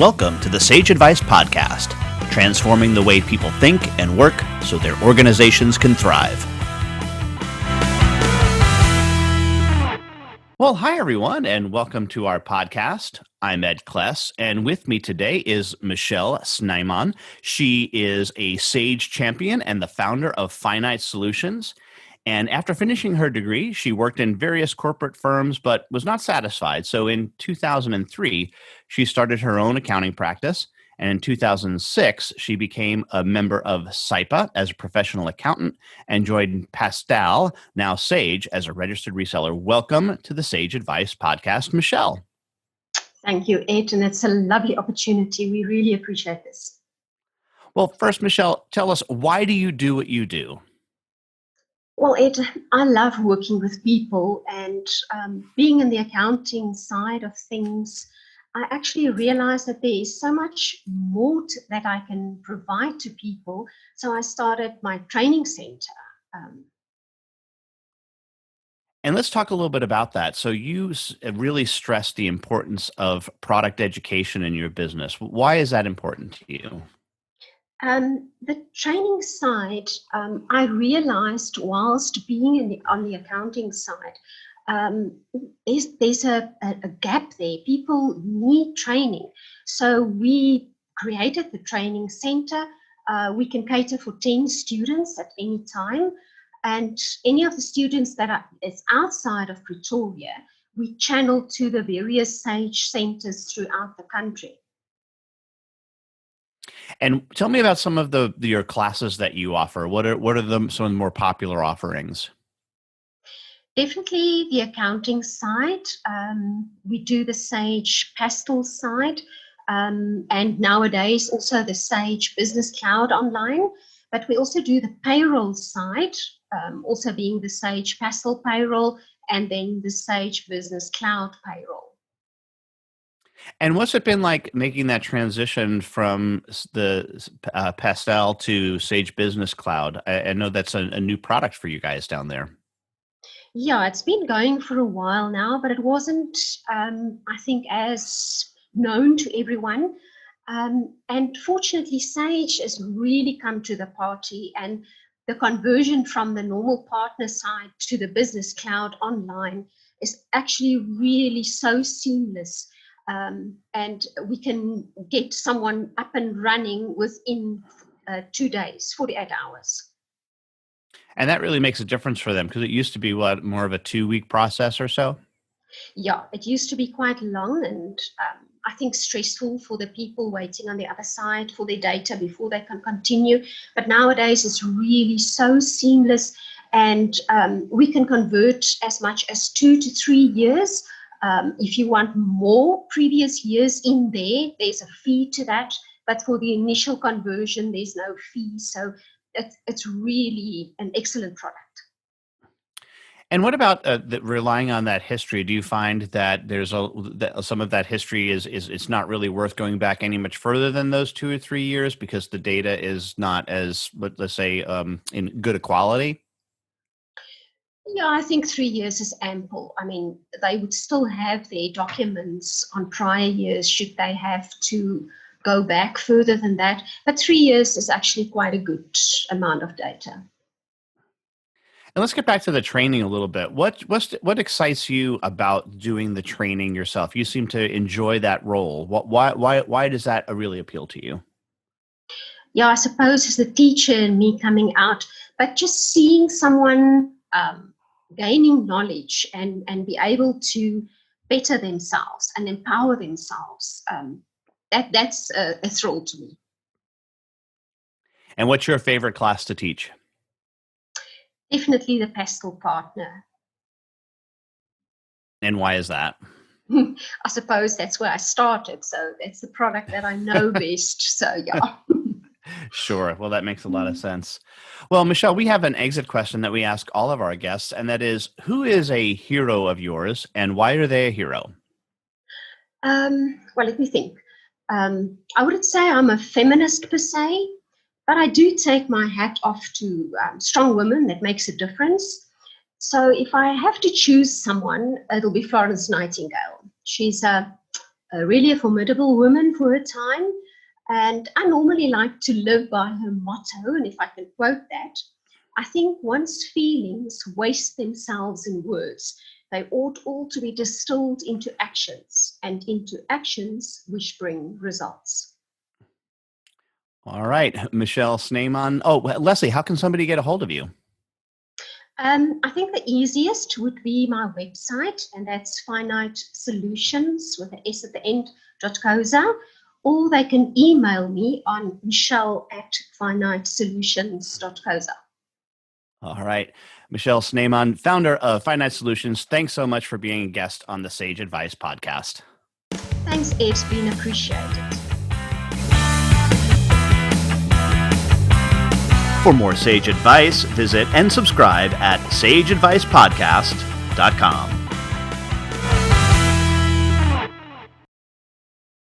Welcome to the Sage Advice Podcast, transforming the way people think and work so their organizations can thrive. Well, hi, everyone, and welcome to our podcast. I'm Ed Kless, and with me today is Michelle Snyman. She is a Sage champion and the founder of Finite Solutions. And after finishing her degree, she worked in various corporate firms, but was not satisfied. So in 2003, she started her own accounting practice. And in 2006, she became a member of SIPA as a professional accountant and joined Pastel, now Sage, as a registered reseller. Welcome to the Sage Advice Podcast, Michelle. Thank you, Ed, and it's a lovely opportunity. We really appreciate this. Well, first, Michelle, tell us, why do you do what you do? Well, Ed, I love working with people, and being in the accounting side of things, I actually realized that there is so much more that I can provide to people. So I started my training center. And let's talk a little bit about that. So you really stress the importance of product education in your business. Why is that important to you? The training side, I realized whilst being on the accounting side, there's a gap there. People need training. So we created the training center. We can cater for 10 students at any time. And any of the students that is outside of Pretoria, we channel to the various Sage centers throughout the country. And tell me about some of your classes that you offer. What are some of the more popular offerings? Definitely the accounting side. We do the Sage Pastel side, and nowadays also the Sage Business Cloud online. But we also do the payroll side, also being the Sage Pastel payroll, and then the Sage Business Cloud payroll. And what's it been like making that transition from the Pastel to Sage Business Cloud? I know that's a new product for you guys down there. Yeah, it's been going for a while now, but it wasn't, I think, as known to everyone. And fortunately, Sage has really come to the party, and the conversion from the normal partner side to the Business Cloud online is actually really so seamless. And we can get someone up and running within 2 days, 48 hours. And that really makes a difference for them, because it used to be more of a 2-week process or so? Yeah, it used to be quite long and I think stressful for the people waiting on the other side for their data before they can continue. But nowadays it's really so seamless, and we can convert as much as 2 to 3 years. If you want more previous years in there, there's a fee to that. But for the initial conversion, there's no fee. So it's really an excellent product. And what about relying on that history? Do you find that there's some of that history is it's not really worth going back any much further than those 2 or 3 years because the data is not as, let's say, in good a quality? Yeah, I think 3 years is ample. I mean, they would still have their documents on prior years should they have to go back further than that. But 3 years is actually quite a good amount of data. And let's get back to the training a little bit. What excites you about doing the training yourself? You seem to enjoy that role. Why does that really appeal to you? Yeah, I suppose as a teacher and me coming out, but just seeing someone gaining knowledge and be able to better themselves and empower themselves, that's a thrill to me. And what's your favorite class to teach? Definitely the Pastel partner. And why is that? I suppose that's where I started. So that's the product that I know best. So yeah. Sure. Well, that makes a lot of sense. Well, Michelle, we have an exit question that we ask all of our guests, and that is, who is a hero of yours and why are they a hero? Well, let me think. I wouldn't say I'm a feminist per se, but I do take my hat off to strong women that makes a difference. So if I have to choose someone, it'll be Florence Nightingale. She's a really a formidable woman for her time. And I normally like to live by her motto, and if I can quote that, I think once feelings waste themselves in words, they ought all to be distilled into actions, and into actions which bring results. All right, Michelle Snyman. Oh, Leslie, how can somebody get a hold of you? I think the easiest would be my website, and that's Finite Solutions with an S at the end, .coza, or they can email me on michelle@finitesolutions.coza. All right. Michelle Snyman, founder of Finite Solutions, thanks so much for being a guest on the Sage Advice podcast. Thanks, Ed. It's been appreciated. For more Sage Advice, visit and subscribe at sageadvicepodcast.com.